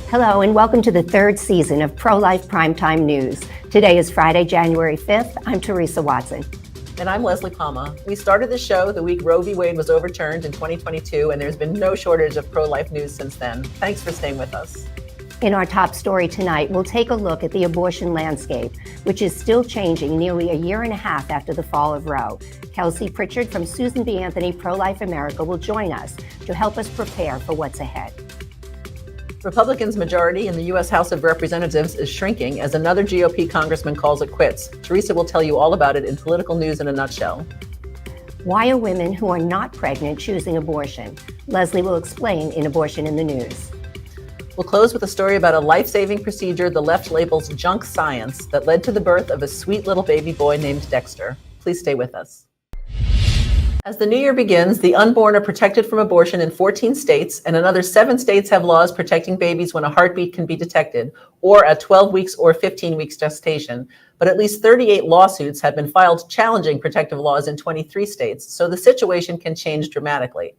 Hello and welcome to the third season of Pro-Life Primetime News. Today is Friday, January 5th. I'm Theresa Watson. And I'm Leslie Palma. We started the show the week Roe v. Wade was overturned in 2022, and there's been no shortage of pro-life news since then. Thanks for staying with us. In our top story tonight, we'll take a look at the abortion landscape, which is still changing nearly a year and a half after the fall of Roe. Kelsey Pritchard from Susan B. Anthony Pro-Life America will join us to help us prepare for what's ahead. Republicans' majority in the U.S. House of Representatives is shrinking as another GOP congressman calls it quits. Theresa will tell you all about it in political news in a nutshell. Why are women who are not pregnant choosing abortion? Leslie will explain in Abortion in the News. We'll close with a story about a life-saving procedure the left labels junk science that led to the birth of a sweet little baby boy named Dexter. Please stay with us. As the new year begins, the unborn are protected from abortion in 14 states, and another 7 states have laws protecting babies when a heartbeat can be detected, or at 12 weeks or 15 weeks gestation. But at least 38 lawsuits have been filed challenging protective laws in 23 states, so the situation can change dramatically.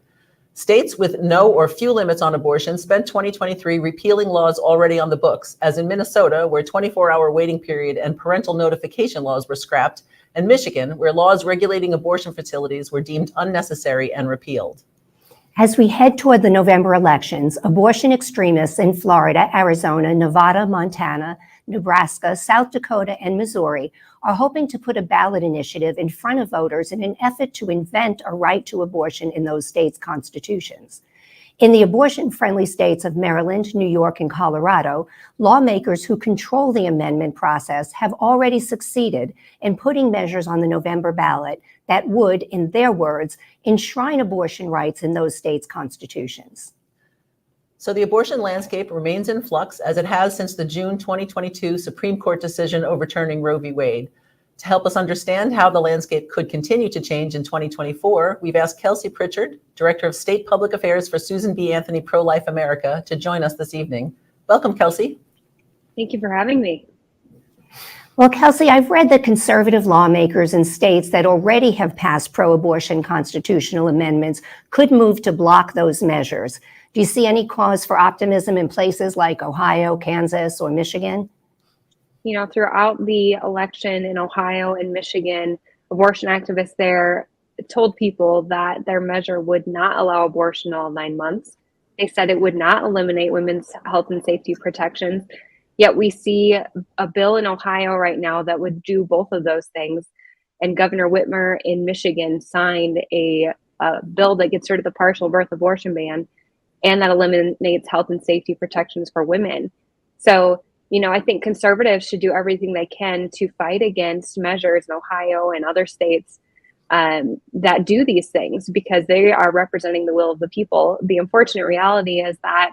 States with no or few limits on abortion spent 2023 repealing laws already on the books, as in Minnesota, where 24-hour waiting period and parental notification laws were scrapped, and Michigan, where laws regulating abortion facilities were deemed unnecessary and repealed. As we head toward the November elections, abortion extremists in Florida, Arizona, Nevada, Montana, Nebraska, South Dakota, and Missouri are hoping to put a ballot initiative in front of voters in an effort to invent a right to abortion in those states' constitutions. In the abortion-friendly states of Maryland, New York, and Colorado, lawmakers who control the amendment process have already succeeded in putting measures on the November ballot that would, in their words, enshrine abortion rights in those states' constitutions. So the abortion landscape remains in flux, as it has since the June 2022 Supreme Court decision overturning Roe v. Wade. To help us understand how the landscape could continue to change in 2024, we've asked Kelsey Pritchard, Director of State Public Affairs for Susan B. Anthony Pro-Life America, to join us this evening. Welcome, Kelsey. Thank you for having me. Well, Kelsey, I've read that conservative lawmakers in states that already have passed pro-abortion constitutional amendments could move to block those measures. Do you see any cause for optimism in places like Ohio, Kansas, or Michigan? You know, throughout the election in Ohio and Michigan, abortion activists there told people that their measure would not allow abortion all 9 months. They said it would not eliminate women's health and safety protections. Yet we see a bill in Ohio right now that would do both of those things. And Governor Whitmer in Michigan signed a bill that gets rid of the partial birth abortion ban and that eliminates health and safety protections for women. So, you know, I think conservatives should do everything they can to fight against measures in Ohio and other states that do these things because they are representing the will of the people. The unfortunate reality is that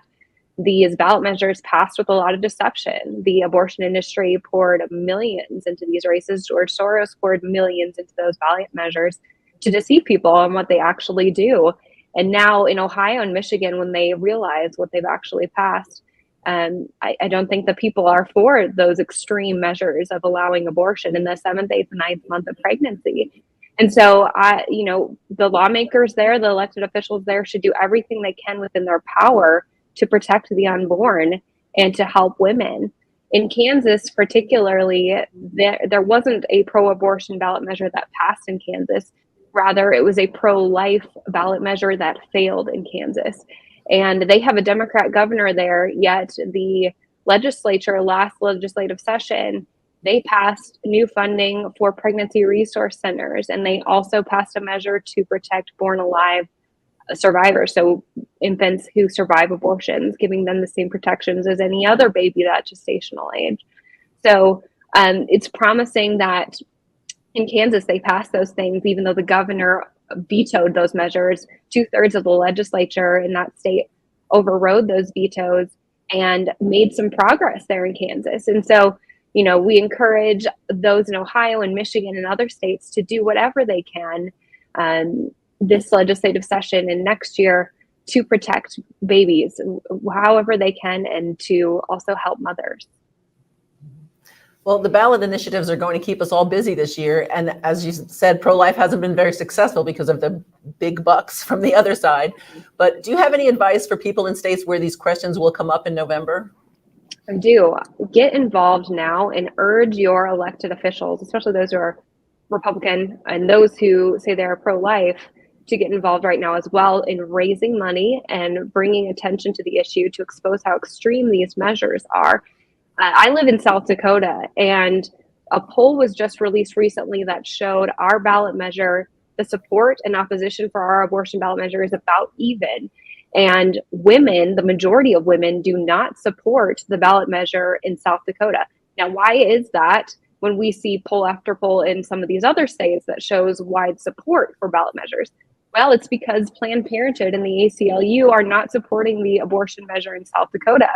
these ballot measures passed with a lot of deception. The abortion industry poured millions into these races. George Soros poured millions into those ballot measures to deceive people on what they actually do. And now in Ohio and Michigan, when they realize what they've actually passed, I don't think the people are for those extreme measures of allowing abortion in the 7th, 8th, and 9th month of pregnancy. And so, the lawmakers there, the elected officials there should do everything they can within their power to protect the unborn and to help women. In Kansas, particularly, there wasn't a pro-abortion ballot measure that passed in Kansas. Rather, it was a pro-life ballot measure that failed in Kansas. And they have a Democrat governor there, yet the legislature, last legislative session, they passed new funding for pregnancy resource centers, and they also passed a measure to protect born alive survivors, so infants who survive abortions, giving them the same protections as any other baby at gestational age. So it's promising that in Kansas they passed those things, even though the governor vetoed those measures. 2/3 of the legislature in that state overrode those vetoes and made some progress there in Kansas. And so, you know, we encourage those in Ohio and Michigan and other states to do whatever they can this legislative session and next year to protect babies however they can and to also help mothers. Well, the ballot initiatives are going to keep us all busy this year. And as you said, pro-life hasn't been very successful because of the big bucks from the other side. But do you have any advice for people in states where these questions will come up in November? I do. Get involved now and urge your elected officials, especially those who are Republican and those who say they're pro-life, to get involved right now as well in raising money and bringing attention to the issue to expose how extreme these measures are. I live in South Dakota, and a poll was just released recently that showed our ballot measure, the support and opposition for our abortion ballot measure is about even. And women, the majority of women, do not support the ballot measure in South Dakota. Now, why is that when we see poll after poll in some of these other states that shows wide support for ballot measures? Well, it's because Planned Parenthood and the ACLU are not supporting the abortion measure in South Dakota.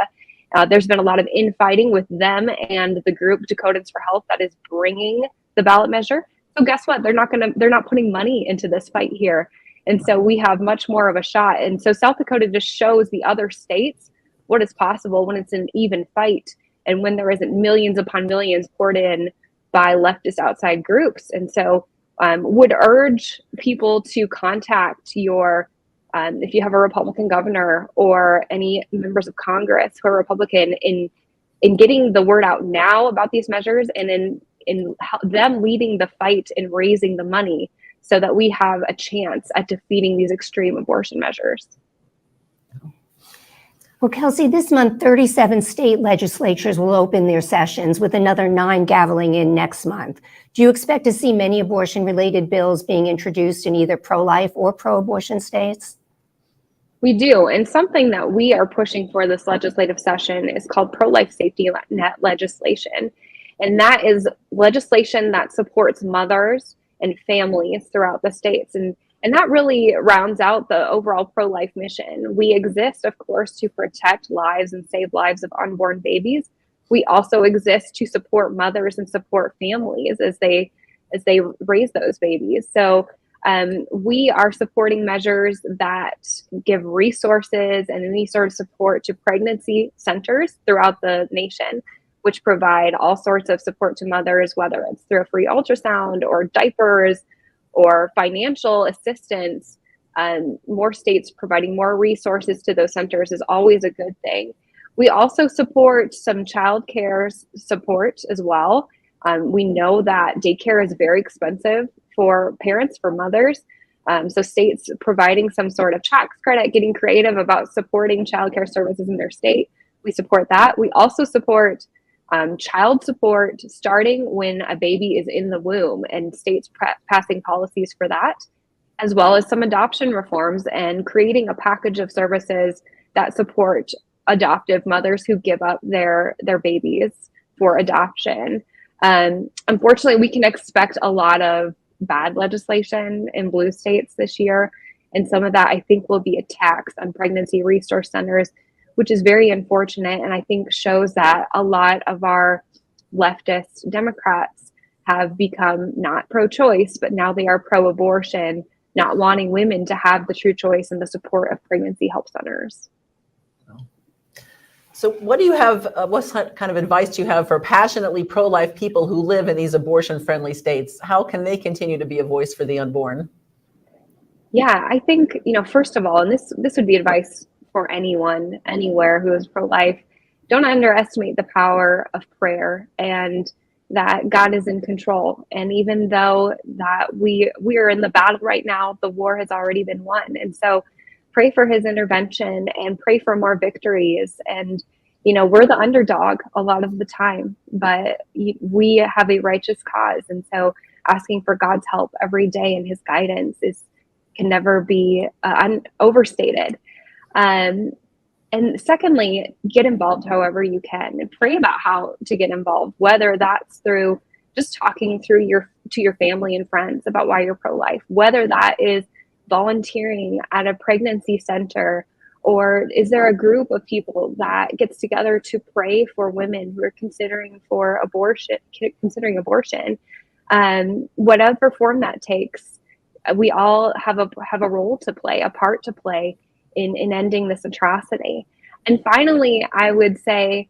There's been a lot of infighting with them and the group Dakotans for Health that is bringing the ballot measure. So guess what? They're not putting money into this fight here. And so we have much more of a shot. And so South Dakota just shows the other states what is possible when it's an even fight and when there isn't millions upon millions poured in by leftist outside groups. And so would urge people to contact your, if you have a Republican governor or any members of Congress who are Republican, in getting the word out now about these measures and in them leading the fight and raising the money so that we have a chance at defeating these extreme abortion measures. Well, Kelsey, this month, 37 state legislatures will open their sessions, with another 9 gaveling in next month. Do you expect to see many abortion-related bills being introduced in either pro-life or pro-abortion states? We do, and something that we are pushing for this legislative session is called pro-life safety net legislation. And that is legislation that supports mothers and families throughout the states. And that really rounds out the overall pro-life mission. We exist, of course, to protect lives and save lives of unborn babies. We also exist to support mothers and support families as they raise those babies. So we are supporting measures that give resources and any sort of support to pregnancy centers throughout the nation, which provide all sorts of support to mothers, whether it's through a free ultrasound or diapers or financial assistance. More states providing more resources to those centers is always a good thing. We also support some child care support as well. We know that daycare is very expensive for parents, for mothers. So states providing some sort of tax credit, getting creative about supporting child care services in their state. We support that. We also support child support starting when a baby is in the womb, and states passing policies for that, as well as some adoption reforms and creating a package of services that support adoptive mothers who give up their babies for adoption. Unfortunately, we can expect a lot of bad legislation in blue states this year, and some of that I think will be a tax on pregnancy resource centers, which is very unfortunate, and I think shows that a lot of our leftist Democrats have become not pro-choice, but now they are pro-abortion, not wanting women to have the true choice and the support of pregnancy help centers. So what do you have, what kind of advice do you have for passionately pro-life people who live in these abortion-friendly states? How can they continue to be a voice for the unborn? Yeah, I think, first of all, and this would be advice for anyone, anywhere who is pro-life, don't underestimate the power of prayer and that God is in control. And even though that we are in the battle right now, the war has already been won. And so pray for his intervention and pray for more victories. And, we're the underdog a lot of the time, but we have a righteous cause. And so asking for God's help every day and his guidance can never be overstated. And secondly, get involved however you can and pray about how to get involved, whether that's through just talking to your family and friends about why you're pro-life, whether that is volunteering at a pregnancy center, or is there a group of people that gets together to pray for women who are considering abortion, whatever form that takes. We all have a role to play, a part to play in ending this atrocity. And finally, I would say,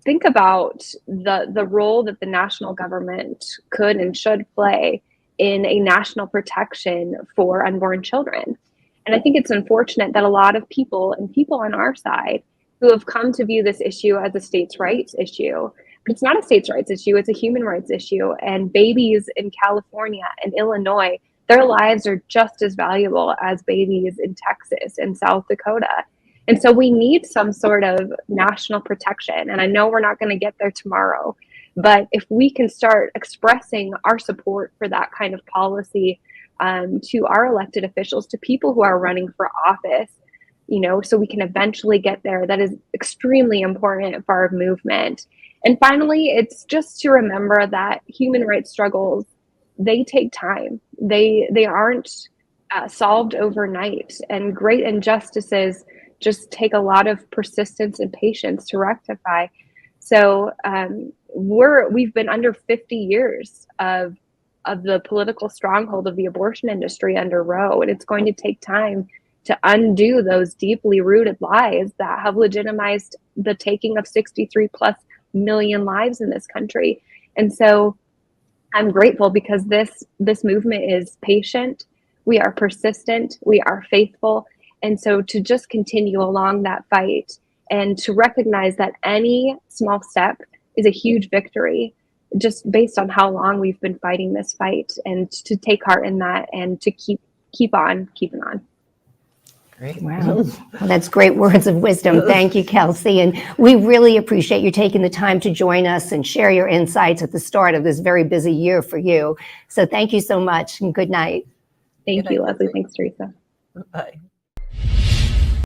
think about the role that the national government could and should play in a national protection for unborn children. And I think it's unfortunate that a lot of people on our side who have come to view this issue as a states' rights issue. But it's not a states' rights issue, it's a human rights issue. And babies in California and Illinois, their lives are just as valuable as babies in Texas and South Dakota. And so we need some sort of national protection. And I know we're not going to get there tomorrow, but if we can start expressing our support for that kind of policy to our elected officials, to people who are running for office, so we can eventually get there, that is extremely important for our movement. And finally, it's just to remember that human rights struggles, they take time. They aren't solved overnight, and great injustices just take a lot of persistence and patience to rectify. So we've been under 50 years of the political stronghold of the abortion industry under Roe, and it's going to take time to undo those deeply rooted lies that have legitimized the taking of 63 plus million lives in this country. And so I'm grateful because this movement is patient, we are persistent, we are faithful. And so to just continue along that fight and to recognize that any small step is a huge victory, just based on how long we've been fighting this fight, and to take heart in that and to keep on keeping on. Great. Wow. Well, that's great words of wisdom. Thank you, Kelsey. And we really appreciate you taking the time to join us and share your insights at the start of this very busy year for you. So thank you so much, and good night. Thank you, Leslie. Thanks, Theresa. Bye.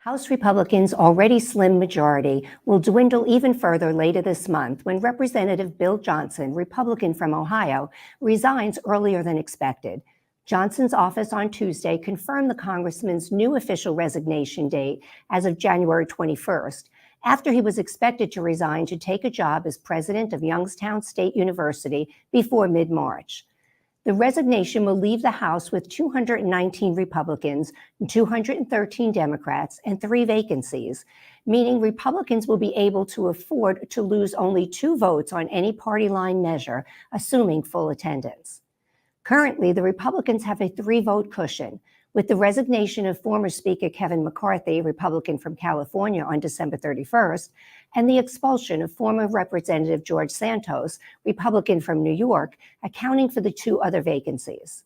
House Republicans' already slim majority will dwindle even further later this month when Representative Bill Johnson, Republican from Ohio, resigns earlier than expected. Johnson's office on Tuesday confirmed the congressman's new official resignation date as of January 21st, after he was expected to resign to take a job as president of Youngstown State University before mid-March. The resignation will leave the House with 219 Republicans, 213 Democrats, and 3 vacancies, meaning Republicans will be able to afford to lose only 2 votes on any party line measure, assuming full attendance. Currently, the Republicans have a 3-vote cushion, with the resignation of former Speaker Kevin McCarthy, Republican from California, on December 31st, and the expulsion of former Representative George Santos, Republican from New York, accounting for the 2 other vacancies.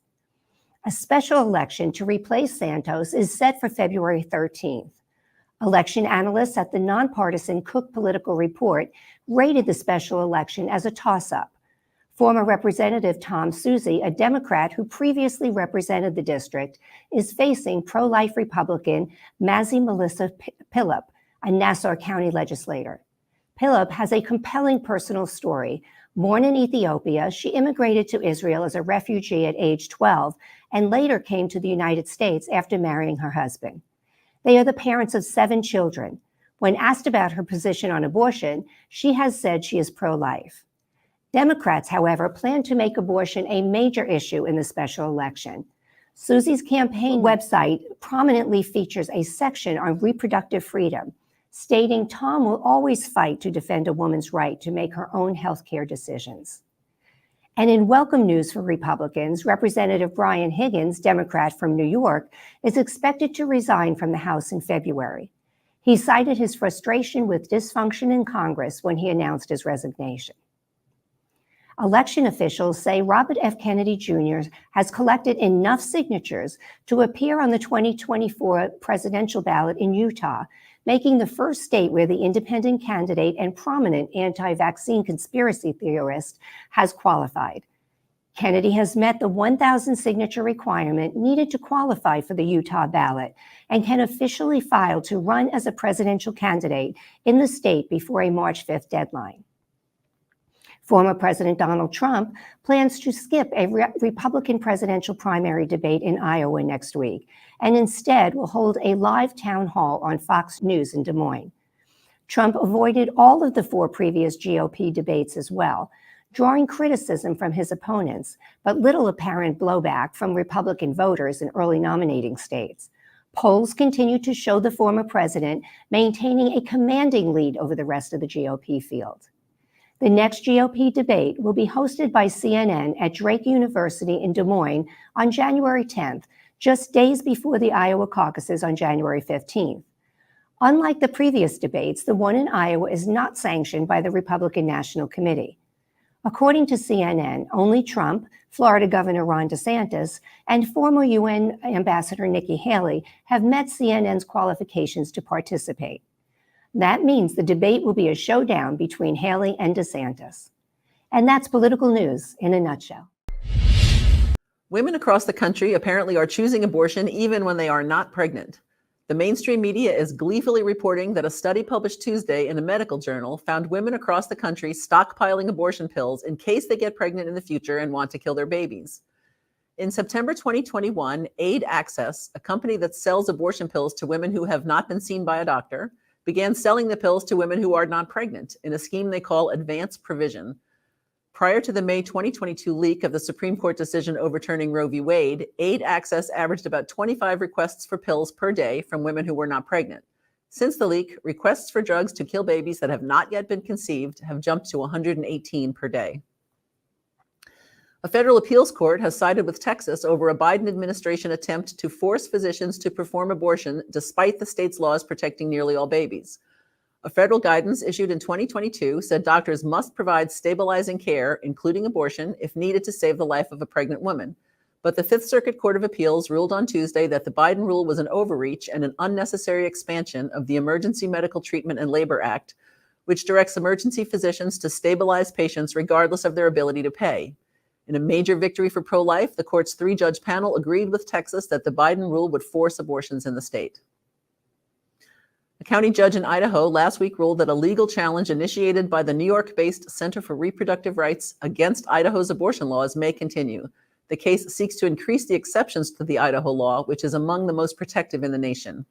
A special election to replace Santos is set for February 13th. Election analysts at the nonpartisan Cook Political Report rated the special election as a toss-up. Former Representative Tom Suozzi, a Democrat who previously represented the district, is facing pro-life Republican Mazi Melissa Pilip, a Nassau County legislator. Pilip has a compelling personal story. Born in Ethiopia, she immigrated to Israel as a refugee at age 12 and later came to the United States after marrying her husband. They are the parents of 7 children. When asked about her position on abortion, she has said she is pro-life. Democrats, however, plan to make abortion a major issue in the special election. Suozzi's campaign website prominently features a section on reproductive freedom, stating Tom will always fight to defend a woman's right to make her own health care decisions. And in welcome news for Republicans, Representative Brian Higgins, Democrat from New York, is expected to resign from the House in February. He cited his frustration with dysfunction in Congress when he announced his resignation. Election officials say Robert F. Kennedy Jr. has collected enough signatures to appear on the 2024 presidential ballot in Utah, making the first state where the independent candidate and prominent anti-vaccine conspiracy theorist has qualified. Kennedy has met the 1,000 signature requirement needed to qualify for the Utah ballot and can officially file to run as a presidential candidate in the state before a March 5th deadline. Former President Donald Trump plans to skip a Republican presidential primary debate in Iowa next week and instead will hold a live town hall on Fox News in Des Moines. Trump avoided all of the 4 previous GOP debates as well, drawing criticism from his opponents, but little apparent blowback from Republican voters in early nominating states. Polls continue to show the former president maintaining a commanding lead over the rest of the GOP field. The next GOP debate will be hosted by CNN at Drake University in Des Moines on January 10th, just days before the Iowa caucuses on January 15th. Unlike the previous debates, the one in Iowa is not sanctioned by the Republican National Committee. According to CNN, only Trump, Florida Governor Ron DeSantis, and former UN Ambassador Nikki Haley have met CNN's qualifications to participate. That means the debate will be a showdown between Haley and DeSantis. And that's political news in a nutshell. Women across the country apparently are choosing abortion even when they are not pregnant. The mainstream media is gleefully reporting that a study published Tuesday in a medical journal found women across the country stockpiling abortion pills in case they get pregnant in the future and want to kill their babies. In September 2021, Aid Access, a company that sells abortion pills to women who have not been seen by a doctor, began selling the pills to women who are not pregnant in a scheme they call advance provision. Prior to the May 2022 leak of the Supreme Court decision overturning Roe v. Wade, Aid Access averaged about 25 requests for pills per day from women who were not pregnant. Since the leak, requests for drugs to kill babies that have not yet been conceived have jumped to 118 per day. A federal appeals court has sided with Texas over a Biden administration attempt to force physicians to perform abortion despite the state's laws protecting nearly all babies. A federal guidance issued in 2022 said doctors must provide stabilizing care, including abortion, if needed to save the life of a pregnant woman. But the Fifth Circuit Court of Appeals ruled on Tuesday that the Biden rule was an overreach and an unnecessary expansion of the Emergency Medical Treatment and Labor Act, which directs emergency physicians to stabilize patients regardless of their ability to pay. In a major victory for pro-life, the court's three-judge panel agreed with Texas that the Biden rule would force abortions in the state. A county judge in Idaho last week ruled that a legal challenge initiated by the New York-based Center for Reproductive Rights against Idaho's abortion laws may continue. The case seeks to increase the exceptions to the Idaho law, which is among the most protective in the nation.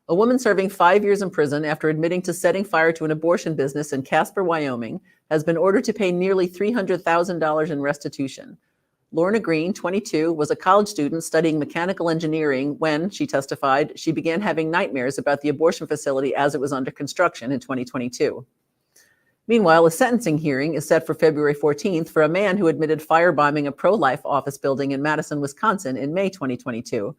A woman serving 5 years in prison after admitting to setting fire to an abortion business in Casper, Wyoming, has been ordered to pay nearly $300,000 in restitution. Lorna Green, 22, was a college student studying mechanical engineering when, she testified, she began having nightmares about the abortion facility as it was under construction in 2022. Meanwhile, a sentencing hearing is set for February 14th for a man who admitted firebombing a pro-life office building in Madison, Wisconsin in May 2022.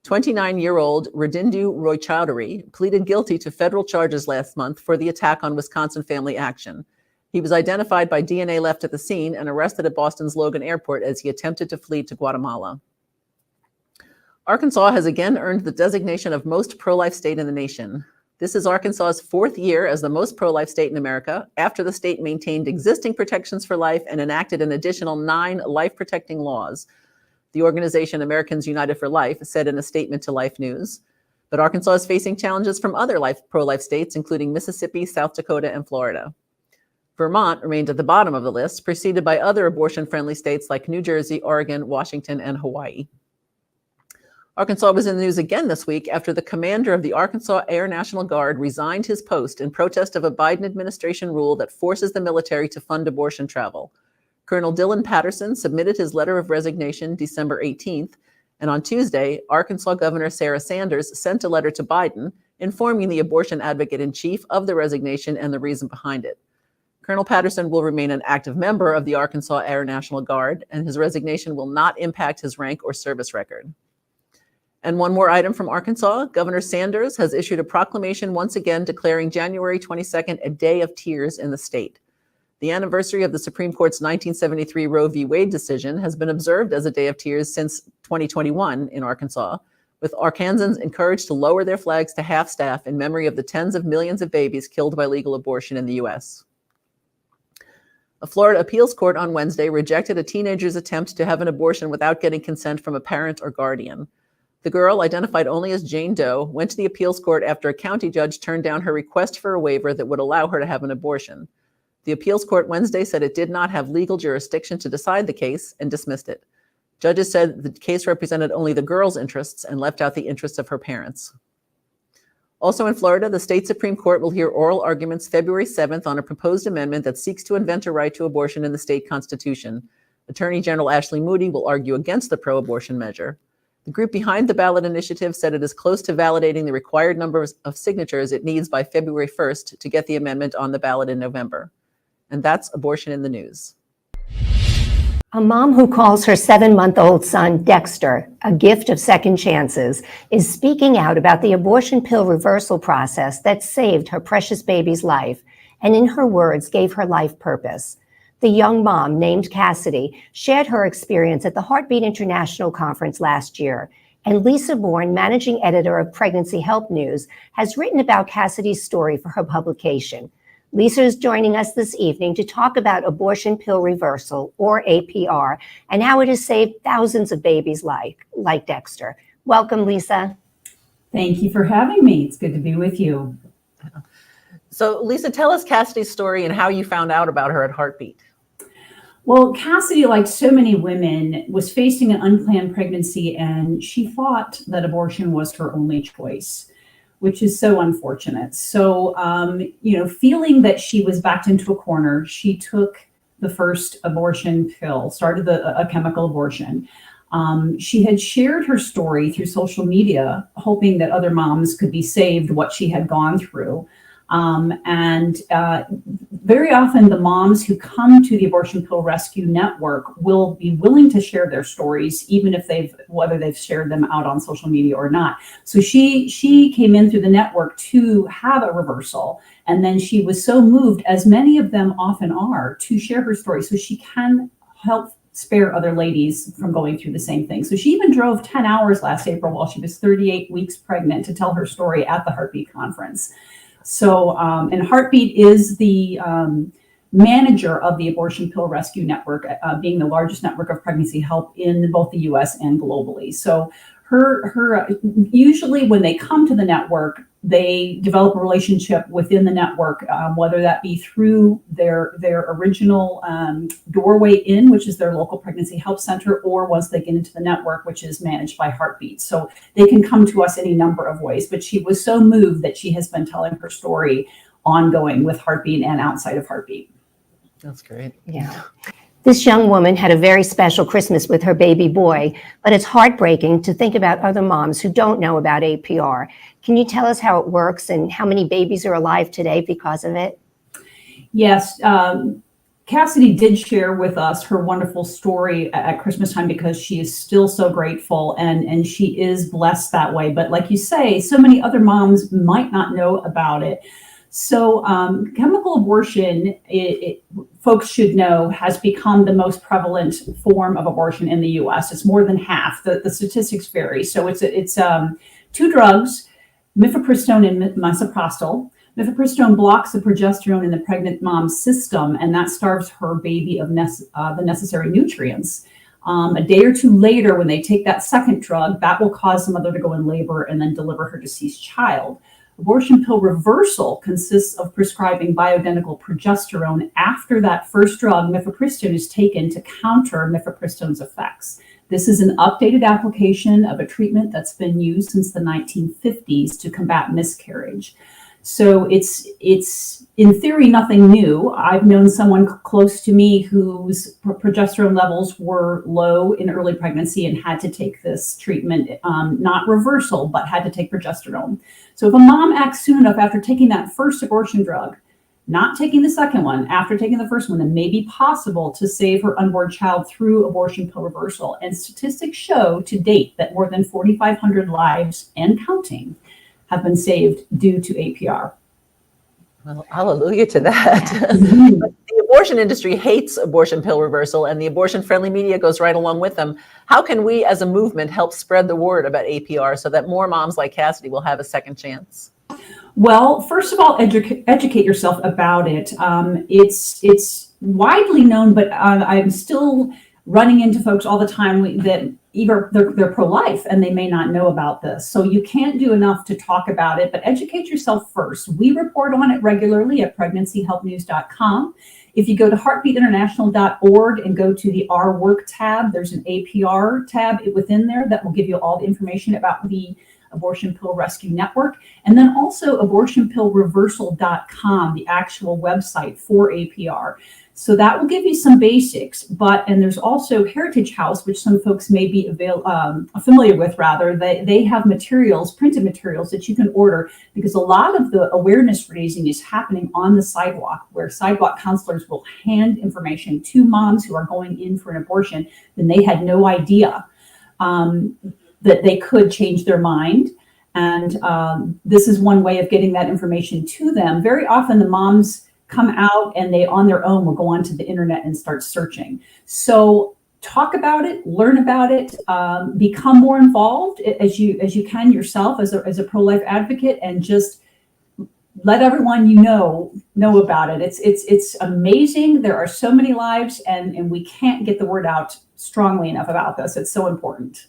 29-year-old Radindu Roychowdhury pleaded guilty to federal charges last month for the attack on Wisconsin Family Action. He was identified by DNA left at the scene and arrested at Boston's Logan Airport as he attempted to flee to Guatemala. Arkansas has again earned the designation of most pro-life state in the nation. This is Arkansas's fourth year as the most pro-life state in America, after the state maintained existing protections for life and enacted an additional 9 life-protecting laws. The organization Americans United for Life said in a statement to Life News. But Arkansas is facing challenges from other pro-life states, including Mississippi, South Dakota, and Florida. Vermont remained at the bottom of the list, preceded by other abortion-friendly states like New Jersey, Oregon, Washington, and Hawaii. Arkansas was in the news again this week after the commander of the Arkansas Air National Guard resigned his post in protest of a Biden administration rule that forces the military to fund abortion travel. Colonel Dylan Patterson submitted his letter of resignation December 18th, and on Tuesday, Arkansas Governor Sarah Sanders sent a letter to Biden informing the abortion advocate-in-chief of the resignation and the reason behind it. Colonel Patterson will remain an active member of the Arkansas Air National Guard, and his resignation will not impact his rank or service record. And one more item from Arkansas. Governor Sanders has issued a proclamation once again declaring January 22nd a day of tears in the state. The anniversary of the Supreme Court's 1973 Roe v. Wade decision has been observed as a day of tears since 2021 in Arkansas, with Arkansans encouraged to lower their flags to half-staff in memory of the tens of millions of babies killed by legal abortion in the U.S. A Florida appeals court on Wednesday rejected a teenager's attempt to have an abortion without getting consent from a parent or guardian. The girl, identified only as Jane Doe, went to the appeals court after a county judge turned down her request for a waiver that would allow her to have an abortion. The appeals court Wednesday said it did not have legal jurisdiction to decide the case and dismissed it. Judges said the case represented only the girl's interests and left out the interests of her parents. Also in Florida, the state Supreme Court will hear oral arguments February 7th on a proposed amendment that seeks to invent a right to abortion in the state constitution. Attorney General Ashley Moody will argue against the pro-abortion measure. The group behind the ballot initiative said it is close to validating the required number of signatures it needs by February 1st to get the amendment on the ballot in November. And that's Abortion in the News. A mom who calls her 7-month-old son Dexter a gift of second chances is speaking out about the abortion pill reversal process that saved her precious baby's life and, in her words, gave her life purpose. The young mom, named Cassidy, shared her experience at the Heartbeat International Conference last year, and Lisa Bourne, managing editor of Pregnancy Help News, has written about Cassidy's story for her publication. Lisa is joining us this evening to talk about abortion pill reversal, or APR, and how it has saved thousands of babies like Dexter. Welcome, Lisa. Thank you for having me. It's good to be with you. So, Lisa, tell us Cassidy's story and how you found out about her at Heartbeat. Well, Cassidy, like so many women, was facing an unplanned pregnancy, and she thought that abortion was her only choice, which is so unfortunate. So, feeling that she was backed into a corner, she took the first abortion pill, started a chemical abortion. She had shared her story through social media, hoping that other moms could be saved what she had gone through. Very often the moms who come to the Abortion Pill Rescue Network will be willing to share their stories, even if whether they've shared them out on social media or not. So she came in through the network to have a reversal. And then she was so moved, as many of them often are, to share her story so she can help spare other ladies from going through the same thing. So she even drove 10 hours last April while she was 38 weeks pregnant to tell her story at the Heartbeat conference. So, and Heartbeat is the manager of the Abortion Pill Rescue Network, being the largest network of pregnancy help in both the U.S. and globally. So usually when they come to the network, they develop a relationship within the network, whether that be through their original doorway in, which is their local pregnancy help center, or once they get into the network, which is managed by Heartbeat. So they can come to us any number of ways. But she was so moved that she has been telling her story ongoing with Heartbeat and outside of Heartbeat. That's great. Yeah. This young woman had a very special Christmas with her baby boy, but it's heartbreaking to think about other moms who don't know about APR. Can you tell us how it works and how many babies are alive today because of it? Yes. Cassidy did share with us her wonderful story at Christmas time because she is still so grateful and she is blessed that way. But like you say, so many other moms might not know about it. So chemical abortion, folks should know, has become the most prevalent form of abortion in the U.S. It's more than half. The statistics vary. So it's two drugs, mifepristone and misoprostol. Mifepristone blocks the progesterone in the pregnant mom's system, and that starves her baby of the necessary nutrients. A day or two later, when they take that second drug, that will cause the mother to go in labor and then deliver her deceased child. Abortion pill reversal consists of prescribing bioidentical progesterone after that first drug, mifepristone, is taken to counter mifepristone's effects. This is an updated application of a treatment that's been used since the 1950s to combat miscarriage. So it's in theory nothing new. I've known someone close to me whose progesterone levels were low in early pregnancy and had to take this treatment, not reversal, but had to take progesterone. So if a mom acts soon enough after taking that first abortion drug, not taking the second one, after taking the first one, then it may be possible to save her unborn child through abortion pill reversal. And statistics show to date that more than 4,500 lives and counting have been saved due to APR. Well, hallelujah to that. But the abortion industry hates abortion pill reversal, and the abortion-friendly media goes right along with them. How can we as a movement help spread the word about APR so that more moms like Cassidy will have a second chance? Well, first of all, educate yourself about it. It's widely known, but I'm still running into folks all the time that either they're pro-life and they may not know about this. So you can't do enough to talk about it, but educate yourself first. We report on it regularly at pregnancyhelpnews.com. If you go to heartbeatinternational.org and go to the Our Work tab, there's an APR tab within there that will give you all the information about the Abortion Pill Rescue Network, and then also abortionpillreversal.com, the actual website for APR. So that will give you some basics, and there's also Heritage House, which some folks may be familiar with. They have materials, printed materials that you can order, because a lot of the awareness raising is happening on the sidewalk, where sidewalk counselors will hand information to moms who are going in for an abortion, and they had no idea that they could change their mind. And this is one way of getting that information to them. Very often the moms come out and they on their own will go onto the internet and start searching. So talk about it, learn about it, become more involved as you can yourself as a pro-life advocate, and just let everyone you know about it. It's amazing. There are so many lives, and we can't get the word out strongly enough about this. It's so important.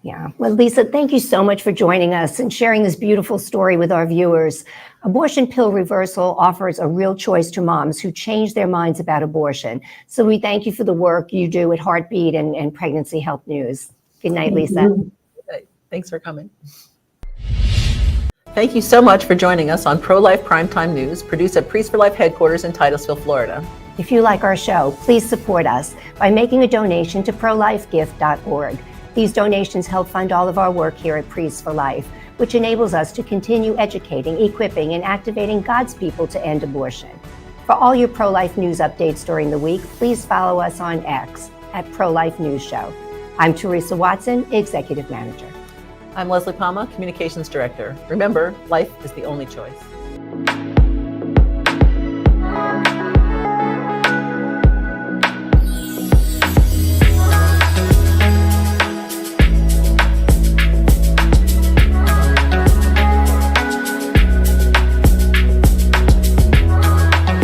Yeah. Well, Lisa, thank you so much for joining us and sharing this beautiful story with our viewers. Abortion Pill Reversal offers a real choice to moms who change their minds about abortion. So we thank you for the work you do at Heartbeat and Pregnancy Health News. Good night, Lisa. Thanks for coming. Thank you so much for joining us on Pro-Life Primetime News, produced at Priest for Life headquarters in Titusville, Florida. If you like our show, please support us by making a donation to prolifegift.org. These donations help fund all of our work here at Priests for Life, which enables us to continue educating, equipping, and activating God's people to end abortion. For all your pro-life news updates during the week, please follow us on X at Pro-Life News Show. I'm Theresa Watson, Executive Manager. I'm Leslie Palma, Communications Director. Remember, life is the only choice.